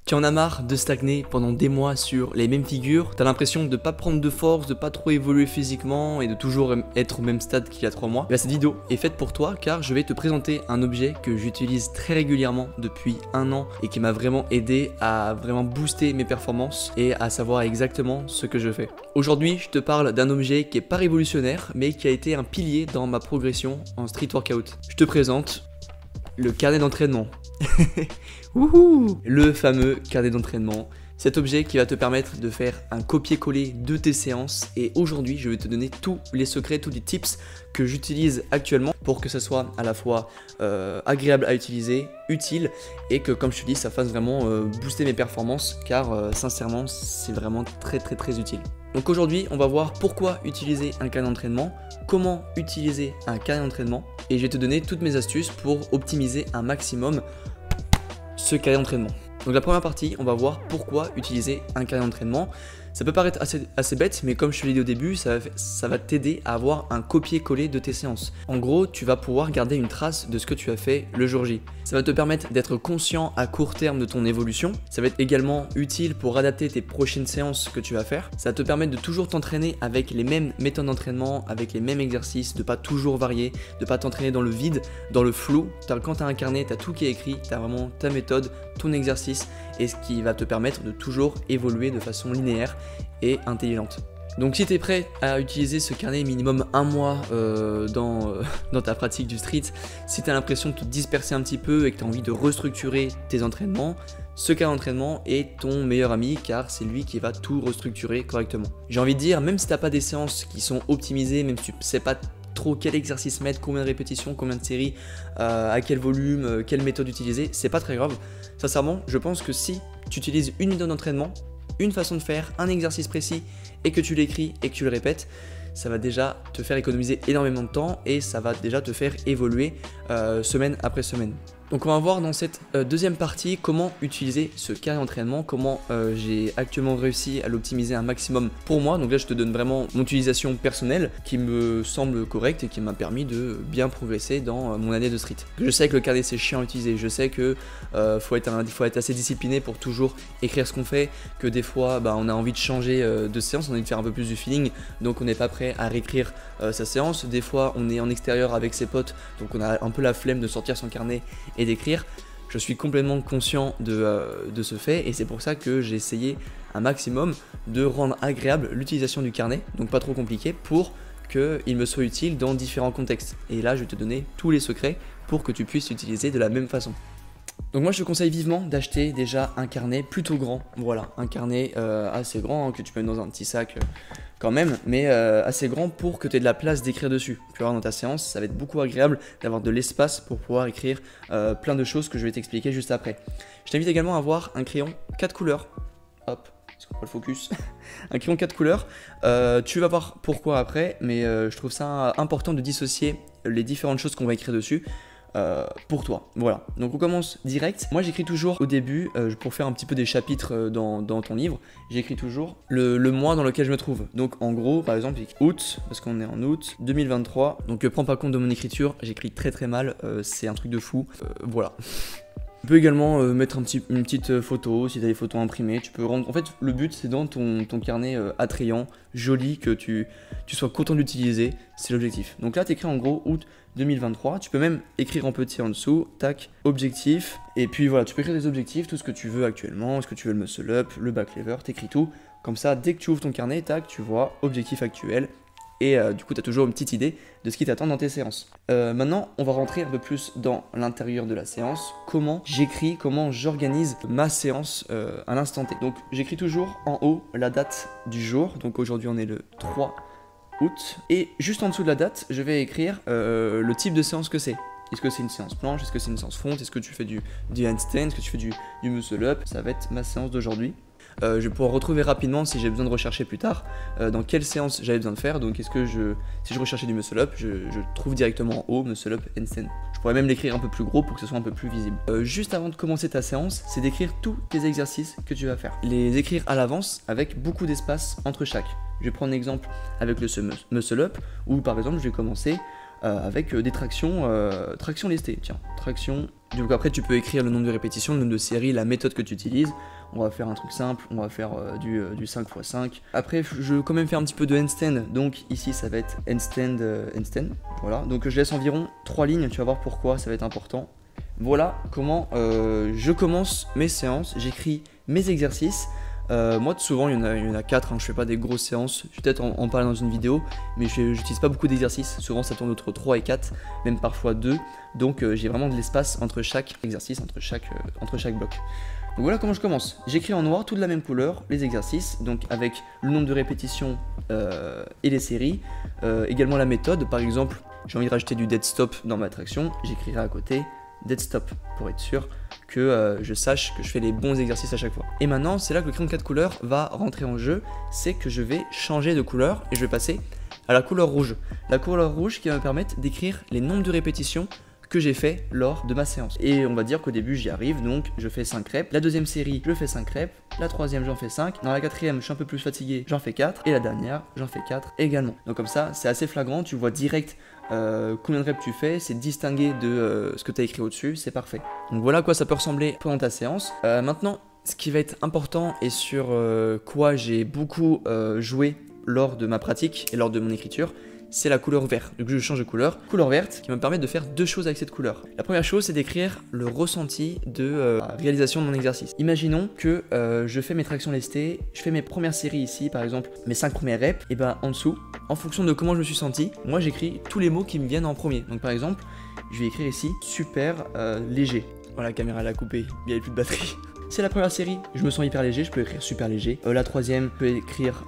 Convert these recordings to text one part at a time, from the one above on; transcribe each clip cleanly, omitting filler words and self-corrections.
Tu en as marre de stagner pendant des mois sur les mêmes figures, t'as l'impression de pas prendre de force, de pas trop évoluer physiquement et de toujours être au même stade qu'il y a 3 mois. Cette vidéo est faite pour toi car je vais te présenter un objet que j'utilise très régulièrement depuis 1 an et qui m'a vraiment aidé à vraiment booster mes performances et à savoir exactement ce que je fais. Aujourd'hui, je te parle d'un objet qui est pas révolutionnaire mais qui a été un pilier dans ma progression en street workout. Je te présente le carnet d'entraînement. Wouhou, le fameux carnet d'entraînement, cet objet qui va te permettre de faire un copier-coller de tes séances. Et aujourd'hui je vais te donner tous les secrets, tous les tips que j'utilise actuellement pour que ça soit à la fois agréable à utiliser, utile et que, comme je te dis, ça fasse vraiment booster mes performances car sincèrement c'est vraiment très utile. Donc aujourd'hui on va voir pourquoi utiliser un carnet d'entraînement, comment utiliser un carnet d'entraînement et je vais te donner toutes mes astuces pour optimiser un maximum ce carnet d'entraînement. Donc la première partie, on va voir pourquoi utiliser un carnet d'entraînement. Ça peut paraître assez bête, mais comme je te l'ai dit au début, ça va t'aider à avoir un copier-coller de tes séances. En gros, tu vas pouvoir garder une trace de ce que tu as fait le jour J. Ça va te permettre d'être conscient à court terme de ton évolution. Ça va être également utile pour adapter tes prochaines séances que tu vas faire. Ça va te permettre de toujours t'entraîner avec les mêmes méthodes d'entraînement, avec les mêmes exercices, de pas toujours varier, de pas t'entraîner dans le vide, dans le flou. Quand tu as un carnet, tu as tout qui est écrit, tu as vraiment ta méthode, ton exercice et ce qui va te permettre de toujours évoluer de façon linéaire et intelligente. Donc si tu es prêt à utiliser ce carnet minimum 1 mois dans ta pratique du street, si tu as l'impression de te disperser un petit peu et que tu as envie de restructurer tes entraînements, ce carnet d'entraînement est ton meilleur ami car c'est lui qui va tout restructurer correctement. J'ai envie de dire, même si tu n'as pas des séances qui sont optimisées, même si tu ne sais pas trop quel exercice mettre, combien de répétitions, combien de séries, à quel volume, quelle méthode utiliser, c'est pas très grave. Sincèrement, je pense que si tu utilises une méthode d'entraînement, une façon de faire, un exercice précis et que tu l'écris et que tu le répètes, ça va déjà te faire économiser énormément de temps et ça va déjà te faire évoluer semaine après semaine. Donc on va voir dans cette deuxième partie comment utiliser ce carnet d'entraînement, comment j'ai actuellement réussi à l'optimiser un maximum pour moi. Donc là je te donne vraiment mon utilisation personnelle qui me semble correcte et qui m'a permis de bien progresser dans mon année de street. Je sais que le carnet c'est chiant à utiliser, je sais que faut être assez discipliné pour toujours écrire ce qu'on fait, que des fois on a envie de changer de séance, on a envie de faire un peu plus du feeling, donc on n'est pas prêt à réécrire sa séance. Des fois on est en extérieur avec ses potes, donc on a un peu la flemme de sortir son carnet et d'écrire. Je suis complètement conscient de ce fait et c'est pour ça que j'ai essayé un maximum de rendre agréable l'utilisation du carnet, donc pas trop compliqué, pour qu'il me soit utile dans différents contextes. Et là je vais te donner tous les secrets pour que tu puisses l'utiliser de la même façon. Donc moi je te conseille vivement d'acheter déjà un carnet plutôt grand, voilà, un carnet assez grand que tu peux mettre dans un petit sac quand même, mais assez grand pour que tu aies de la place d'écrire dessus. Tu vas voir dans ta séance, ça va être beaucoup agréable d'avoir de l'espace pour pouvoir écrire plein de choses que je vais t'expliquer juste après. Je t'invite également à avoir un crayon 4 couleurs, hop, est-ce qu'on voit le focus? Un crayon 4 couleurs, tu vas voir pourquoi après, mais je trouve ça important de dissocier les différentes choses qu'on va écrire dessus. Pour toi, voilà. Donc on commence direct. Moi j'écris toujours au début, pour faire un petit peu des chapitres dans ton livre, j'écris toujours le mois dans lequel je me trouve. Donc en gros, par exemple, août, parce qu'on est en août 2023. Donc prends pas compte de mon écriture, j'écris très mal, c'est un truc de fou. Voilà. Tu peux également mettre une petite photo, si tu as des photos imprimées, tu peux rendre... En fait, le but, c'est dans ton carnet attrayant, joli, que tu sois content d'utiliser, c'est l'objectif. Donc là, tu écris en gros août 2023, tu peux même écrire en petit en dessous, tac, objectif, et puis voilà, tu peux écrire des objectifs, tout ce que tu veux actuellement, est-ce que tu veux le muscle up, le back lever, t'écris tout, comme ça, dès que tu ouvres ton carnet, tac, tu vois, objectif actuel, et du coup, tu as toujours une petite idée de ce qui t'attend dans tes séances. Maintenant, on va rentrer un peu plus dans l'intérieur de la séance. Comment j'écris, comment j'organise ma séance à l'instant T. Donc, j'écris toujours en haut la date du jour. Donc, aujourd'hui, on est le 3 août. Et juste en dessous de la date, je vais écrire le type de séance que c'est. Est-ce que c'est une séance planche? Est-ce que c'est une séance front? Est-ce que tu fais du handstand? Est-ce que tu fais du muscle up? Ça va être ma séance d'aujourd'hui. Je vais pouvoir retrouver rapidement si j'ai besoin de rechercher plus tard dans quelle séance j'avais besoin de faire. Donc si je recherchais du muscle up, je trouve directement en haut muscle up handstand. Je pourrais même l'écrire un peu plus gros pour que ce soit un peu plus visible. Juste avant de commencer ta séance, c'est d'écrire tous tes exercices que tu vas faire. Les écrire à l'avance avec beaucoup d'espace entre chaque. Je vais prendre un exemple avec le muscle up où par exemple je vais commencer avec des tractions lestées. Tiens, traction Donc après tu peux écrire le nombre de répétitions, le nombre de séries, la méthode que tu utilises. On va faire un truc simple, on va faire du 5 x 5. Après je veux quand même faire un petit peu de handstand, donc ici ça va être handstand, voilà. Donc je laisse environ 3 lignes, tu vas voir pourquoi ça va être important. Voilà comment je commence mes séances, j'écris mes exercices. Moi souvent il y en a 4, hein, je fais pas des grosses séances, je vais peut-être en parler dans une vidéo, mais j'utilise pas beaucoup d'exercices, souvent ça tourne entre 3 et 4, même parfois 2, donc j'ai vraiment de l'espace entre chaque exercice, entre chaque bloc. Donc voilà comment je commence, j'écris en noir, tout de la même couleur, les exercices, donc avec le nombre de répétitions et les séries, également la méthode, par exemple j'ai envie de rajouter du dead stop dans ma traction, j'écrirai à côté dead stop pour être sûr que je sache que je fais les bons exercices à chaque fois. Et maintenant c'est là que le crayon de 4 couleurs va rentrer en jeu, c'est que je vais changer de couleur et je vais passer à la couleur rouge. La couleur rouge qui va me permettre d'écrire les nombres de répétitions que j'ai fait lors de ma séance. Et on va dire qu'au début j'y arrive, donc je fais 5 reps. La deuxième série, je fais 5 reps. La troisième, j'en fais 5. Dans la quatrième, je suis un peu plus fatigué, j'en fais 4. Et la dernière, j'en fais 4 également. Donc comme ça, c'est assez flagrant, tu vois direct combien de reps tu fais, c'est distingué de ce que tu as écrit au-dessus, c'est parfait. Donc voilà à quoi ça peut ressembler pendant ta séance. Maintenant, ce qui va être important et sur quoi j'ai beaucoup joué lors de ma pratique et lors de mon écriture, c'est la couleur verte. Donc je change de couleur. Couleur verte qui va me permettre de faire deux choses avec cette couleur. La première chose, c'est d'écrire le ressenti de la réalisation de mon exercice. Imaginons que je fais mes tractions lestées, je fais mes premières séries ici, par exemple, mes 5 premières reps, et ben en dessous, en fonction de comment je me suis senti, moi j'écris tous les mots qui me viennent en premier. Donc par exemple, je vais écrire ici super léger. Voilà, la caméra l'a coupé, il n'y avait plus de batterie. C'est la première série, je me sens hyper léger, je peux écrire super léger. La troisième, je peux écrire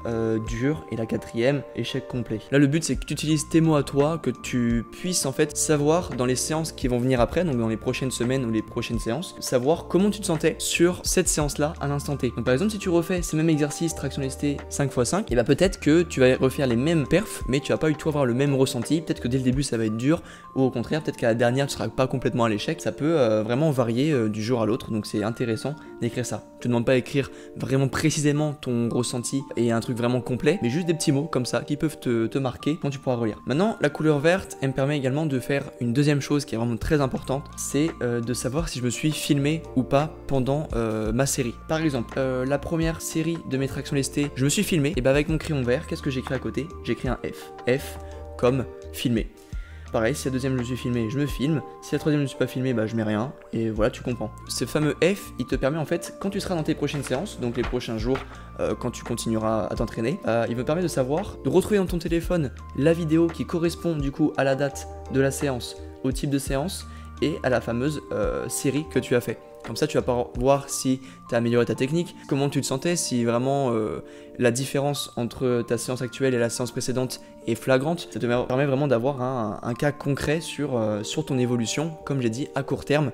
dur. Et la quatrième, échec complet. Là, le but, c'est que tu utilises tes mots à toi, que tu puisses en fait savoir dans les séances qui vont venir après, donc dans les prochaines semaines ou les prochaines séances, savoir comment tu te sentais sur cette séance-là à l'instant T. Donc par exemple, si tu refais ces mêmes exercices, traction lestée 5 x 5, et bah peut-être que tu vas refaire les mêmes perfs, mais tu vas pas du tout avoir le même ressenti. Peut-être que dès le début, ça va être dur, ou au contraire, peut-être qu'à la dernière, tu seras pas complètement à l'échec. Ça peut vraiment varier du jour à l'autre, donc c'est intéressant d'écrire ça. Je te demande pas d'écrire vraiment précisément ton ressenti et un truc vraiment complet, mais juste des petits mots comme ça qui peuvent te marquer quand tu pourras relire. Maintenant, la couleur verte, elle me permet également de faire une deuxième chose qui est vraiment très importante, c'est de savoir si je me suis filmé ou pas pendant ma série. Par exemple, la première série de mes tractions lestées, je me suis filmé, et bah avec mon crayon vert, qu'est-ce que j'écris à côté? J'écris un F. F comme filmé. Pareil, si la deuxième je me suis filmé, je me filme. Si la troisième je ne suis pas filmé, bah je mets rien. Et voilà, tu comprends. Ce fameux F, il te permet en fait, quand tu seras dans tes prochaines séances, donc les prochains jours, quand tu continueras à t'entraîner, il me permet de savoir, de retrouver dans ton téléphone la vidéo qui correspond du coup à la date de la séance, au type de séance et à la fameuse série que tu as fait. Comme ça, tu vas pouvoir voir si tu as amélioré ta technique, comment tu te sentais, si vraiment la différence entre ta séance actuelle et la séance précédente est flagrante. Ça te permet vraiment d'avoir un cas concret sur ton évolution, comme j'ai dit, à court terme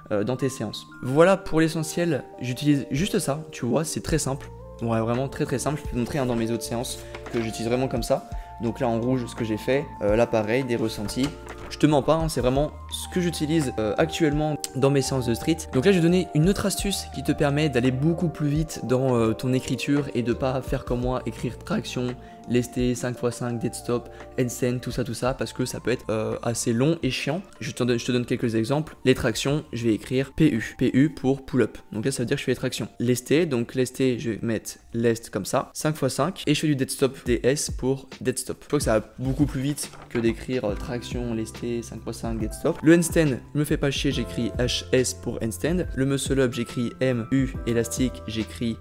dans tes séances. Voilà pour l'essentiel, j'utilise juste ça, tu vois, c'est très simple. Ouais, vraiment très simple, je peux te montrer dans mes autres séances que j'utilise vraiment comme ça. Donc là en rouge, ce que j'ai fait, là pareil, des ressentis. Je te mens pas, hein, c'est vraiment ce que j'utilise actuellement dans mes séances de street. Donc là, je vais donner une autre astuce qui te permet d'aller beaucoup plus vite dans ton écriture et de pas faire comme moi, écrire traction, lesté, 5 x 5, dead stop, handstand, tout ça, parce que ça peut être assez long et chiant. Je te donne quelques exemples. Les tractions, je vais écrire PU. PU pour pull-up. Donc là, ça veut dire que je fais les tractions. Lesté, donc lesté, je vais mettre lest comme ça, 5 x 5, et je fais du dead stop, DS pour dead stop. Je crois que ça va beaucoup plus vite que d'écrire traction, lesté, 5 x 5, dead stop. Le handstand, je me fais pas chier, j'écris HS pour handstand. Le muscle up, j'écris MU, élastique, j'écris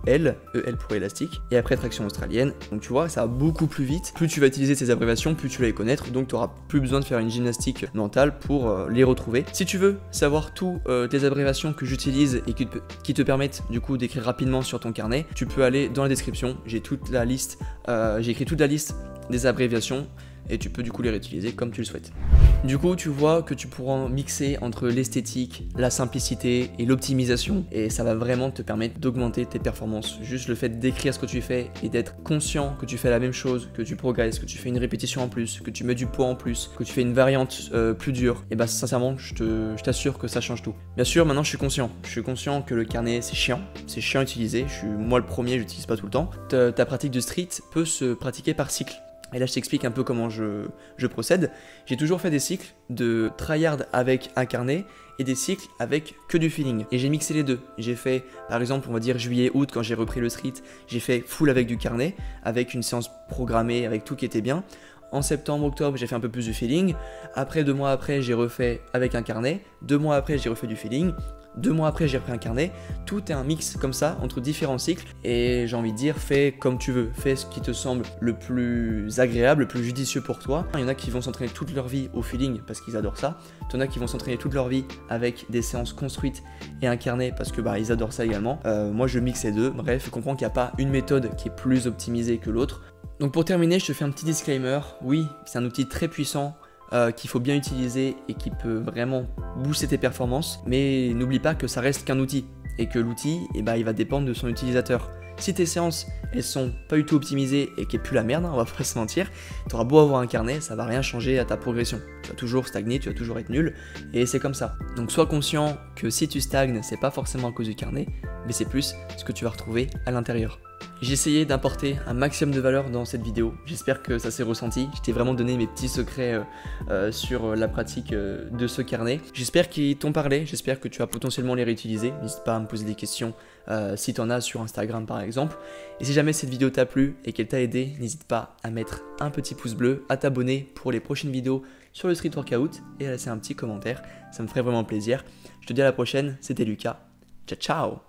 EL pour élastique. Et après, traction australienne. Donc tu vois, ça va beaucoup plus vite. Plus tu vas utiliser ces abréviations, plus tu vas les connaître. Donc tu n'auras plus besoin de faire une gymnastique mentale pour les retrouver. Si tu veux savoir toutes les abréviations que j'utilise et qui te permettent du coup d'écrire rapidement sur ton carnet, tu peux aller dans la description. J'ai toute la liste, j'ai écrit toute la liste des abréviations et tu peux du coup les réutiliser comme tu le souhaites. Du coup, tu vois que tu pourras mixer entre l'esthétique, la simplicité et l'optimisation, et ça va vraiment te permettre d'augmenter tes performances. Juste le fait d'écrire ce que tu fais et d'être conscient que tu fais la même chose, que tu progresses, que tu fais une répétition en plus, que tu mets du poids en plus, que tu fais une variante plus dure, et bah sincèrement, je t'assure que ça change tout. Bien sûr, maintenant je suis conscient que le carnet c'est chiant à utiliser. Moi le premier, j'utilise pas tout le temps. Ta pratique de street peut se pratiquer par cycle. Et là, je t'explique un peu comment je procède. J'ai toujours fait des cycles de tryhard avec un carnet et des cycles avec que du feeling. Et j'ai mixé les deux. J'ai fait, par exemple, on va dire juillet-août, quand j'ai repris le street, j'ai fait full avec du carnet, avec une séance programmée, avec tout qui était bien. En septembre, octobre, j'ai fait un peu plus du feeling. Après, 2 mois après, j'ai refait avec un carnet. 2 mois après, j'ai refait du feeling. 2 mois après, j'ai repris un carnet. Tout est un mix comme ça entre différents cycles. Et j'ai envie de dire, fais comme tu veux. Fais ce qui te semble le plus agréable, le plus judicieux pour toi. Il y en a qui vont s'entraîner toute leur vie au feeling parce qu'ils adorent ça. Il y en a qui vont s'entraîner toute leur vie avec des séances construites et un carnet parce que ils adorent ça également. Moi, je mixe les deux. Bref, je comprends qu'il n'y a pas une méthode qui est plus optimisée que l'autre. Donc pour terminer, je te fais un petit disclaimer. Oui, c'est un outil très puissant qu'il faut bien utiliser et qui peut vraiment booster tes performances. Mais n'oublie pas que ça reste qu'un outil et que l'outil, il va dépendre de son utilisateur. Si tes séances, elles sont pas du tout optimisées et qu'elles puent la merde, on va pas se mentir, tu auras beau avoir un carnet, ça va rien changer à ta progression. Tu vas toujours stagner, tu vas toujours être nul et c'est comme ça. Donc sois conscient que si tu stagnes, c'est pas forcément à cause du carnet, mais c'est plus ce que tu vas retrouver à l'intérieur. J'ai essayé d'apporter un maximum de valeur dans cette vidéo, j'espère que ça s'est ressenti, je t'ai vraiment donné mes petits secrets sur la pratique de ce carnet. J'espère qu'ils t'ont parlé, j'espère que tu vas potentiellement les réutiliser, n'hésite pas à me poser des questions si tu en as sur Instagram par exemple. Et si jamais cette vidéo t'a plu et qu'elle t'a aidé, n'hésite pas à mettre un petit pouce bleu, à t'abonner pour les prochaines vidéos sur le street workout et à laisser un petit commentaire, ça me ferait vraiment plaisir. Je te dis à la prochaine, c'était Lucas, ciao ciao.